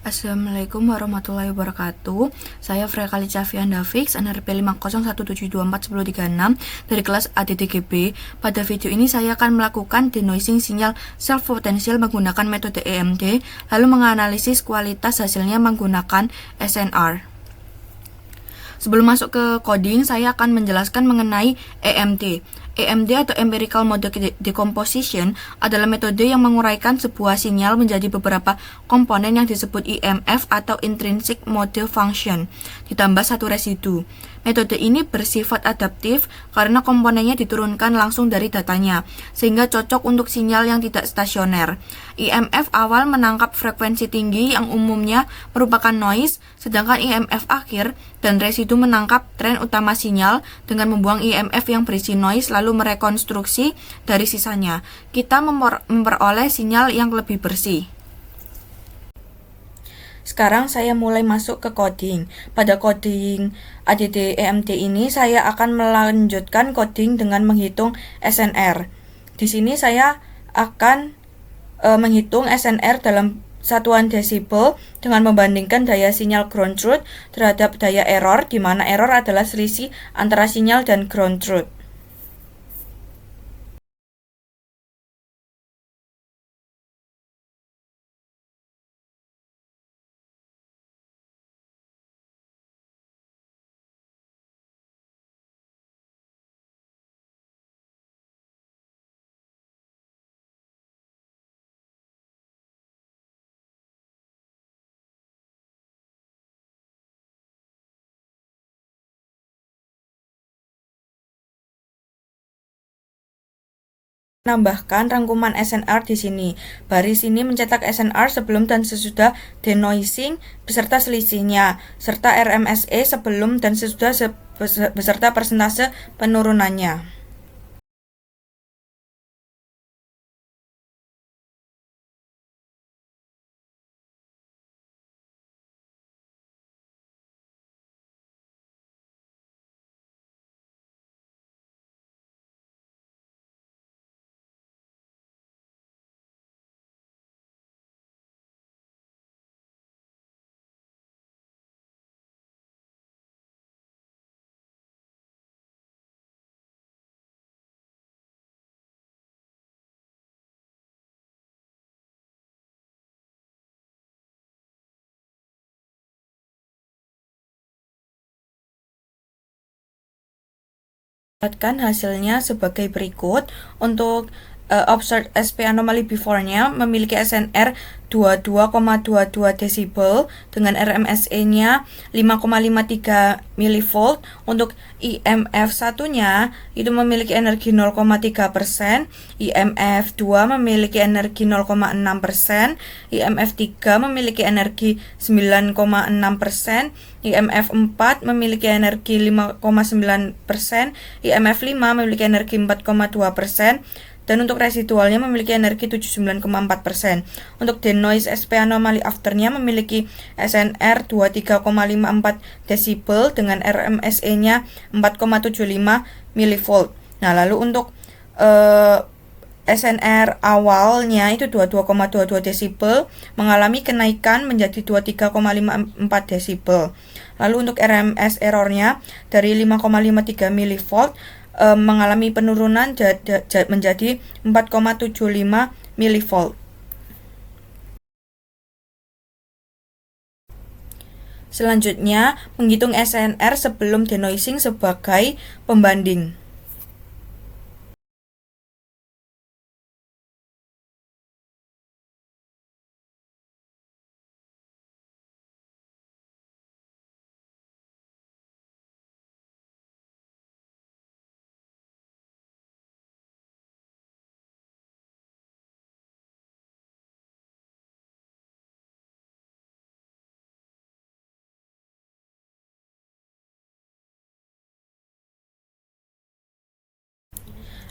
Assalamualaikum warahmatullahi wabarakatuh. Saya Frekalica Vianda Fix, NRP 50172411036 dari kelas ADTGB. Pada video ini saya akan melakukan denoising sinyal self potential menggunakan metode EMD, lalu menganalisis kualitas hasilnya menggunakan SNR. Sebelum masuk ke coding, saya akan menjelaskan mengenai EMD. EMD atau Empirical Mode Decomposition adalah metode yang menguraikan sebuah sinyal menjadi beberapa komponen yang disebut IMF atau Intrinsic Mode Function, ditambah satu residu. Metode ini bersifat adaptif karena komponennya diturunkan langsung dari datanya, sehingga cocok untuk sinyal yang tidak stasioner. IMF awal menangkap frekuensi tinggi yang umumnya merupakan noise, sedangkan IMF akhir dan residu menangkap tren utama sinyal dengan membuang IMF yang berisi noise lalu merekonstruksi dari sisanya. Kita memperoleh sinyal yang lebih bersih. Sekarang saya mulai masuk ke coding. Pada coding ADD EMD ini saya akan melanjutkan coding dengan menghitung SNR. Di sini saya akan menghitung SNR dalam satuan desibel dengan membandingkan daya sinyal ground truth terhadap daya error, di mana error adalah selisih antara sinyal dan ground truth. Menambahkan rangkuman SNR di sini. Baris ini mencetak SNR sebelum dan sesudah denoising beserta selisihnya, serta RMSE sebelum dan sesudah beserta persentase penurunannya. Dapatkan hasilnya sebagai berikut. Untuk observed SP anomaly before-nya memiliki SNR 22,22 desibel dengan RMSE-nya 5,53 mV. Untuk IMF 1-nya itu memiliki energi 0,3%, IMF 2 memiliki energi 0,6%, IMF 3 memiliki energi 9,6%, IMF 4 memiliki energi 5,9%, IMF 5 memiliki energi 4,2%, dan untuk residualnya memiliki energi 79,4%. Untuk denoise SP anomaly afternya memiliki SNR 23,54 desibel dengan RMSE-nya 4,75 mV. Nah, lalu untuk SNR awalnya itu 22,22 desibel mengalami kenaikan menjadi 23,54 desibel. Lalu untuk RMS errornya dari 5,53 mV mengalami penurunan menjadi 4,75 mV. Selanjutnya, menghitung SNR sebelum denoising sebagai pembanding.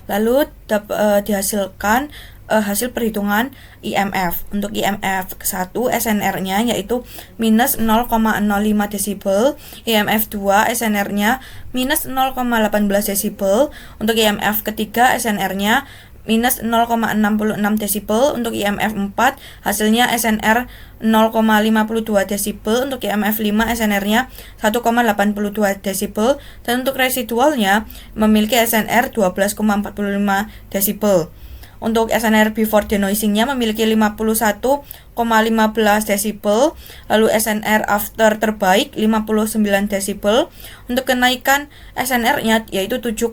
Lalu dihasilkan hasil perhitungan IMF. Untuk IMF 1 SNR-nya yaitu minus 0,05 desibel, IMF 2 SNR-nya minus 0,18 desibel, untuk IMF ketiga SNR-nya minus 0,66 desibel. Untuk IMF 4 hasilnya SNR 0,52 desibel. Untuk IMF 5 SNR-nya 1,82 desibel. Dan untuk residualnya memiliki SNR 12,45 desibel. Untuk SNR before denoising-nya memiliki 51,15 desibel, lalu SNR after terbaik 59 desibel. Untuk kenaikan SNR-nya yaitu 7,85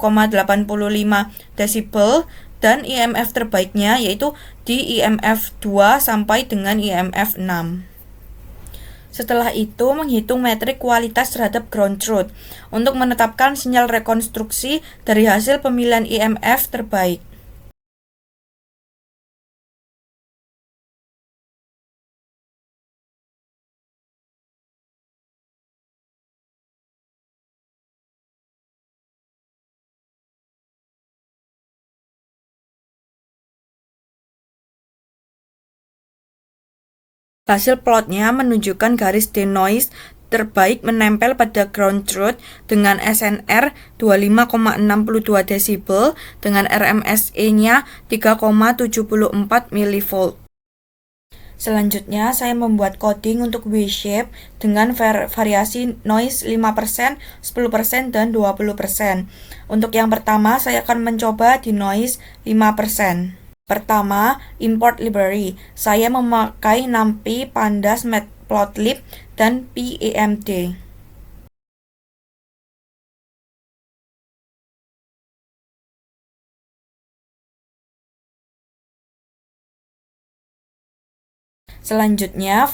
desibel, dan IMF terbaiknya yaitu di IMF 2 sampai dengan IMF 6. Setelah itu, menghitung metrik kualitas terhadap ground truth untuk menetapkan sinyal rekonstruksi dari hasil pemilihan IMF terbaik. Hasil plotnya menunjukkan garis denoise terbaik menempel pada ground truth dengan SNR 25,62 desibel dengan RMSE-nya 3,74 mV. Selanjutnya, saya membuat coding untuk W-shape dengan variasi noise 5%, 10%, dan 20%. Untuk yang pertama, saya akan mencoba di noise 5%. Pertama, import library. Saya memakai NumPy, Pandas, Matplotlib, dan PEMD. Selanjutnya,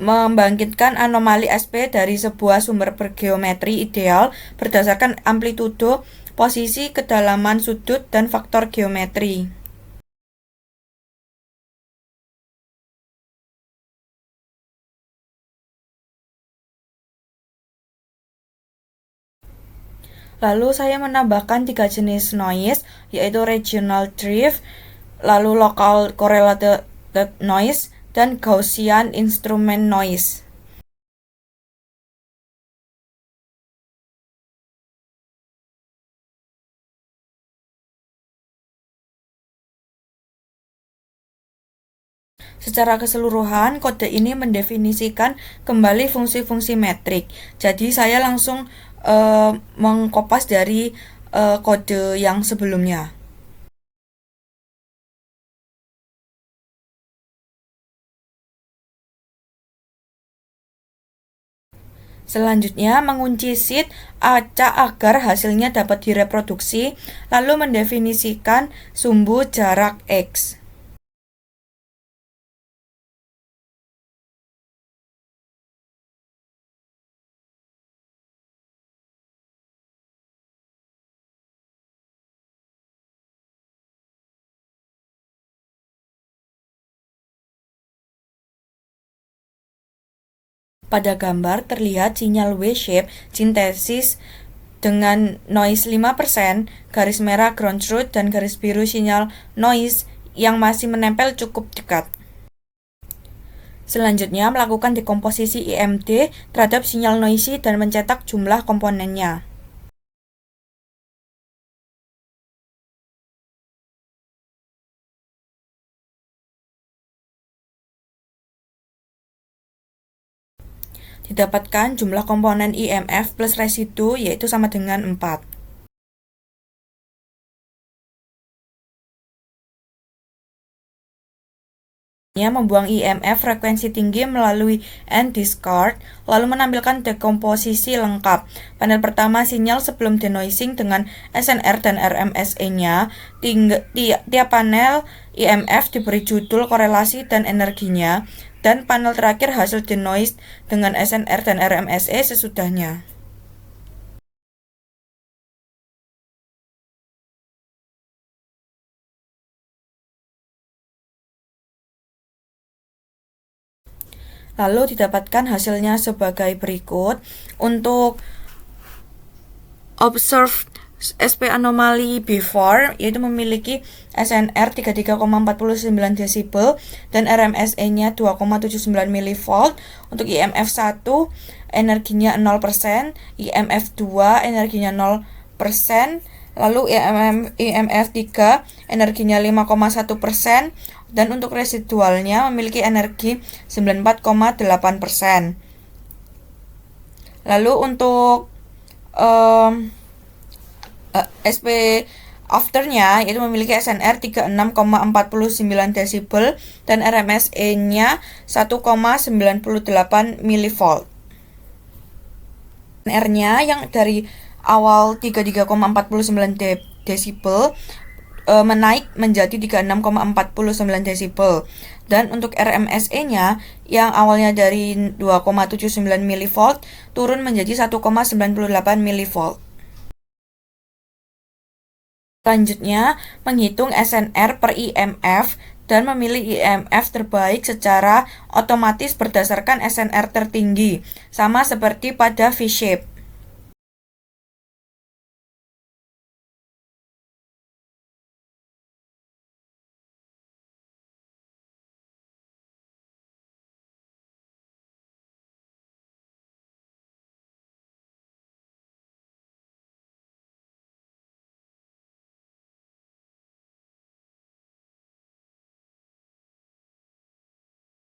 membangkitkan anomali SP dari sebuah sumber bergeometri ideal berdasarkan amplitudo, posisi, kedalaman sudut, dan faktor geometri. Lalu saya menambahkan 3 jenis noise, yaitu regional drift, lalu local correlated noise, dan Gaussian instrument noise. Secara keseluruhan, kode ini mendefinisikan kembali fungsi-fungsi metrik. Jadi saya langsung mengkopas dari kode yang sebelumnya. Selanjutnya, mengunci sheet acak agar hasilnya dapat direproduksi, lalu mendefinisikan sumbu jarak X. Pada gambar terlihat sinyal W-shape sintesis dengan noise 5%, garis merah ground truth, dan garis biru sinyal noise yang masih menempel cukup dekat. Selanjutnya, melakukan dekomposisi IMD terhadap sinyal noisy dan mencetak jumlah komponennya. Didapatkan jumlah komponen IMF plus residu yaitu sama dengan 4. Membuang IMF frekuensi tinggi melalui end discard, lalu menampilkan dekomposisi lengkap. Panel pertama sinyal sebelum denoising dengan SNR dan RMSE-nya. Tiap panel IMF diberi judul, korelasi, dan energinya. Dan panel terakhir hasil denoise dengan SNR dan RMSE sesudahnya. Lalu didapatkan hasilnya sebagai berikut. Untuk observed SP anomaly before yaitu memiliki SNR 33,49 desibel dan RMSE-nya 2,79 mV. Untuk IMF 1 energinya 0%, IMF 2 energinya 0%, Lalu IMF 3 energinya 5,1%, dan untuk residualnya memiliki energi 94,8%. Lalu untuk SP afternya yaitu memiliki SNR 36,49 desibel dan RMSE-nya 1,98 mV. R-nya yang dari awal 33,49 desibel menaik menjadi 36,49 desibel. Dan untuk RMSE-nya yang awalnya dari 2,79 mV turun menjadi 1,98 mV. Selanjutnya, menghitung SNR per IMF dan memilih IMF terbaik secara otomatis berdasarkan SNR tertinggi, sama seperti pada V-shape.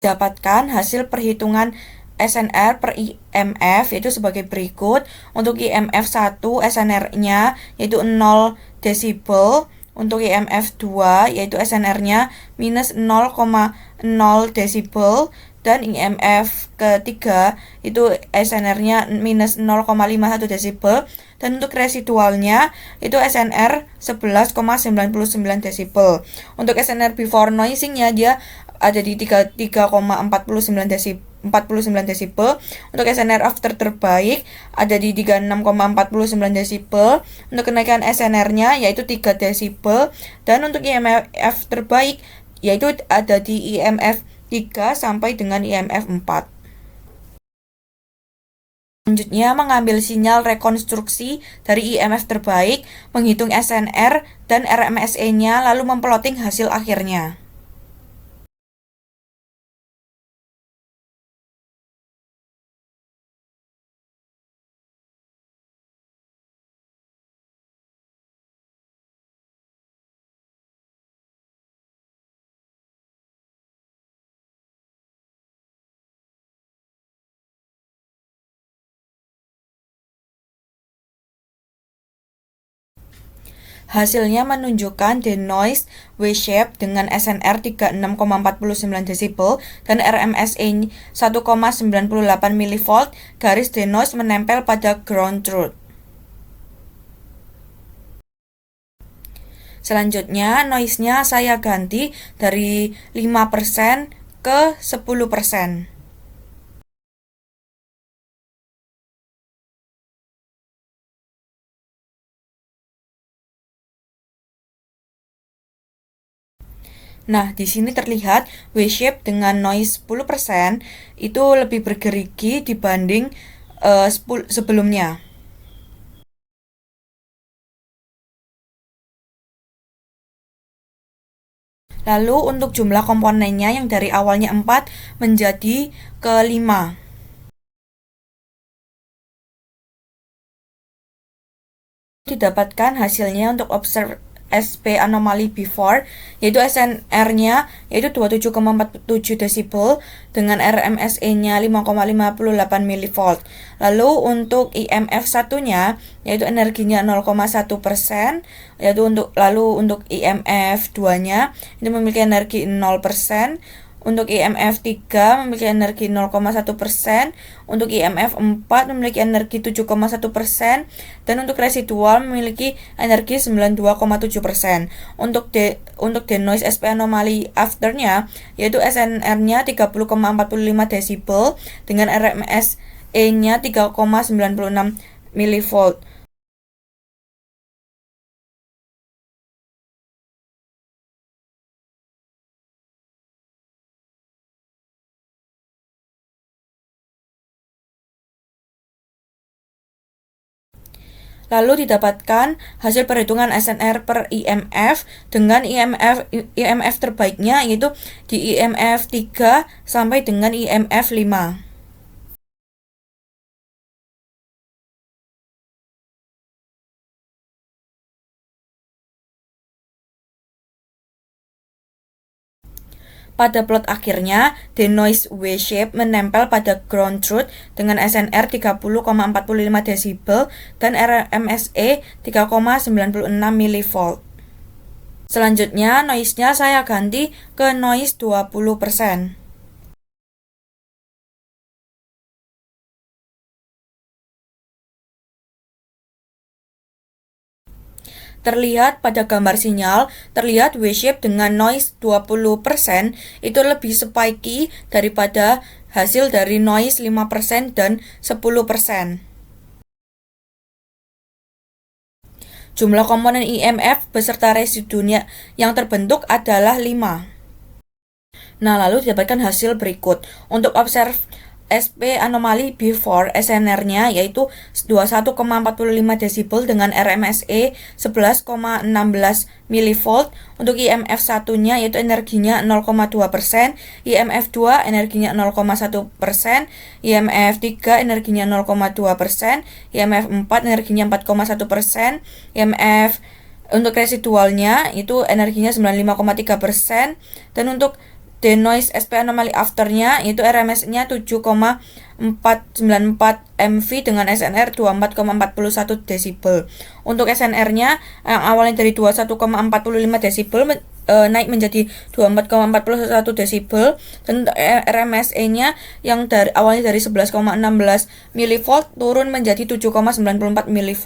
Dapatkan hasil perhitungan SNR per IMF yaitu sebagai berikut. Untuk IMF 1 SNR-nya yaitu 0 desibel. Untuk IMF 2 yaitu SNR-nya minus 0,0 desibel. Dan IMF ketiga itu SNR-nya minus 0,51 desibel. Dan untuk residualnya itu SNR 11,99 desibel. Untuk SNR before noising-nya dia ada di 3,49 desibel. Untuk SNR after terbaik ada di 36,49 desibel. Untuk kenaikan SNR-nya yaitu 3 desibel. Dan untuk IMF terbaik yaitu ada di IMF 3 sampai dengan IMF 4. Selanjutnya, mengambil sinyal rekonstruksi dari IMF terbaik, menghitung SNR dan RMSE-nya, lalu memploting hasil akhirnya. Hasilnya menunjukkan denoise W-shape dengan SNR 36,49 desibel dan RMSE 1,98 mV. Garis denoise menempel pada ground truth. Selanjutnya, noise-nya saya ganti dari 5% ke 10%. Nah, di sini terlihat W-shape dengan noise 10% itu lebih bergerigi dibanding sebelumnya. Lalu untuk jumlah komponennya yang dari awalnya 4 menjadi ke 5. Didapatkan hasilnya untuk observe SP anomaly before yaitu SNR-nya yaitu 27,47 desibel dengan RMSE-nya 5,58 mV. Lalu untuk IMF satunya yaitu energinya 0,1%, yaitu untuk IMF 2-nya itu memiliki energi 0%. Untuk IMF 3 memiliki energi 0,1%, untuk IMF 4 memiliki energi 7,1%, dan untuk residual memiliki energi 92,7%. Untuk denoise SP anomaly afternya yaitu SNR-nya 30,45 desibel dengan RMSE-nya 3,96 mV. Lalu didapatkan hasil perhitungan SNR per IMF dengan IMF terbaiknya yaitu di IMF 3 sampai dengan IMF 5. Pada plot akhirnya, denoise W-shape menempel pada ground truth dengan SNR 30,45 desibel dan RMSE 3,96 mV. Selanjutnya, noise-nya saya ganti ke noise 20%. Terlihat pada gambar sinyal, terlihat W-shape dengan noise 20% itu lebih spiky daripada hasil dari noise 5% dan 10%. Jumlah komponen IMF beserta residunya yang terbentuk adalah 5. Nah, lalu didapatkan hasil berikut. Untuk observe SP anomali before SNR-nya yaitu 21,45 desibel dengan RMSE 11,16 mV. Untuk IMF 1-nya yaitu energinya 0,2%, IMF 2 energinya 0,1%, IMF 3 energinya 0,2%, IMF 4 energinya 4,1%, IMF untuk residualnya itu energinya 95,3%, dan untuk denoise SP anomaly afternya yaitu RMS-nya 7,494 mV dengan SNR 24,41 desibel. Untuk SNR-nya yang awalnya dari 21,45 desibel naik menjadi 24,41 desibel, dan RMSE-nya yang awalnya dari 11,16 mV turun menjadi 7,94 mV.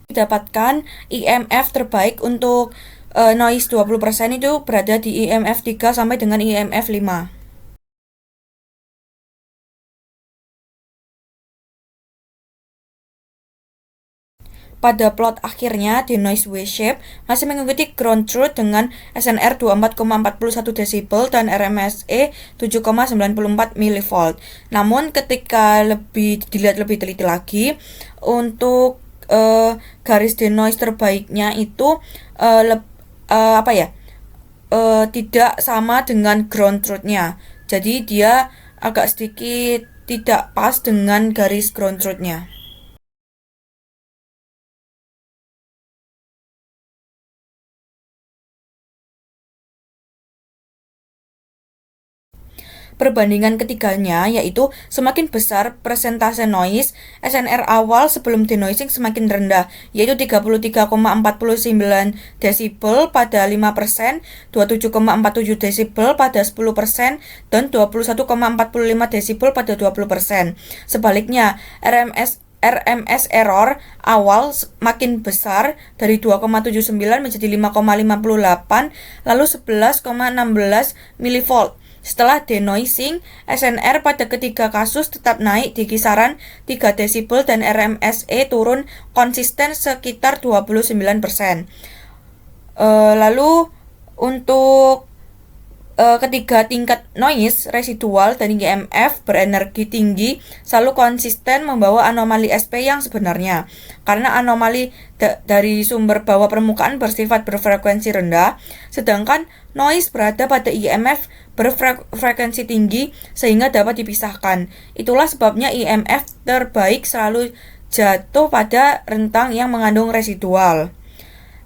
Didapatkan IMF terbaik untuk noise 20% itu berada di IMF 3 sampai dengan IMF 5. Pada plot akhirnya, denoise W-shape masih mengikuti ground truth dengan SNR 24,41 desibel dan RMSE 7,94 mV. Namun ketika dilihat lebih teliti lagi, untuk garis denoise terbaiknya itu tidak sama dengan ground truth-nya. Jadi dia agak sedikit tidak pas dengan garis ground truth-nya. Perbandingan ketiganya yaitu semakin besar persentase noise, SNR awal sebelum denoising semakin rendah, yaitu 33,49 desibel pada 5%, 27,47 desibel pada 10%, dan 21,45 desibel pada 20%. Sebaliknya, RMS error awal makin besar dari 2,79 menjadi 5,58 lalu 11,16 mV. Setelah denoising, SNR pada ketiga kasus tetap naik di kisaran 3 desibel dan RMSE turun konsisten sekitar 29%. Lalu untuk ketiga tingkat noise residual dan IMF berenergi tinggi selalu konsisten membawa anomali SP yang sebenarnya. Karena anomali dari sumber bawah permukaan bersifat berfrekuensi rendah, sedangkan noise berada pada IMF berfrekuensi tinggi sehingga dapat dipisahkan. Itulah sebabnya IMF terbaik selalu jatuh pada rentang yang mengandung residual.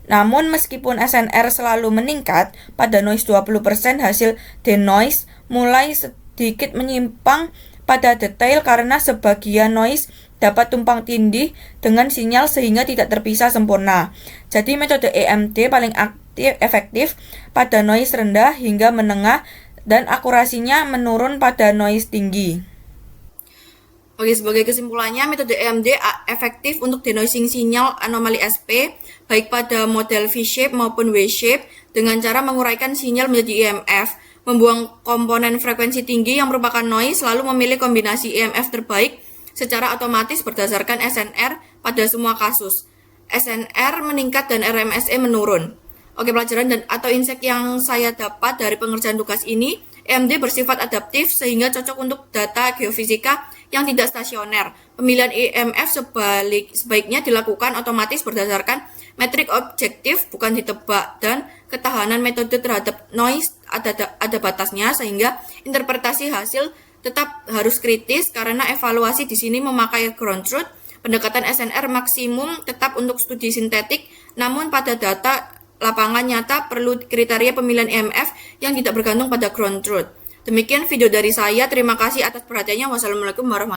Namun meskipun SNR selalu meningkat, pada noise 20% hasil denoise mulai sedikit menyimpang pada detail karena sebagian noise dapat tumpang tindih dengan sinyal sehingga tidak terpisah sempurna. Jadi metode EMD paling efektif pada noise rendah hingga menengah dan akurasinya menurun pada noise tinggi. Oke, sebagai kesimpulannya, metode EMD efektif untuk denoising sinyal anomali SP, baik pada model V-shape maupun W-shape, dengan cara menguraikan sinyal menjadi IMF, membuang komponen frekuensi tinggi yang merupakan noise, lalu memilih kombinasi IMF terbaik secara otomatis berdasarkan SNR pada semua kasus. SNR meningkat dan RMSE menurun. Oke, pelajaran dan atau insight yang saya dapat dari pengerjaan tugas ini, EMD bersifat adaptif sehingga cocok untuk data geofisika yang tidak stasioner. Pemilihan IMF sebaiknya dilakukan otomatis berdasarkan metrik objektif, bukan ditebak, dan ketahanan metode terhadap noise ada batasnya sehingga interpretasi hasil tetap harus kritis karena evaluasi di sini memakai ground truth. Pendekatan SNR maksimum tetap untuk studi sintetik, namun pada data lapangan nyata perlu kriteria pemilihan EMF yang tidak bergantung pada ground truth. Demikian video dari saya. Terima kasih atas perhatiannya. Wassalamualaikum warahmatullahi wabarakatuh.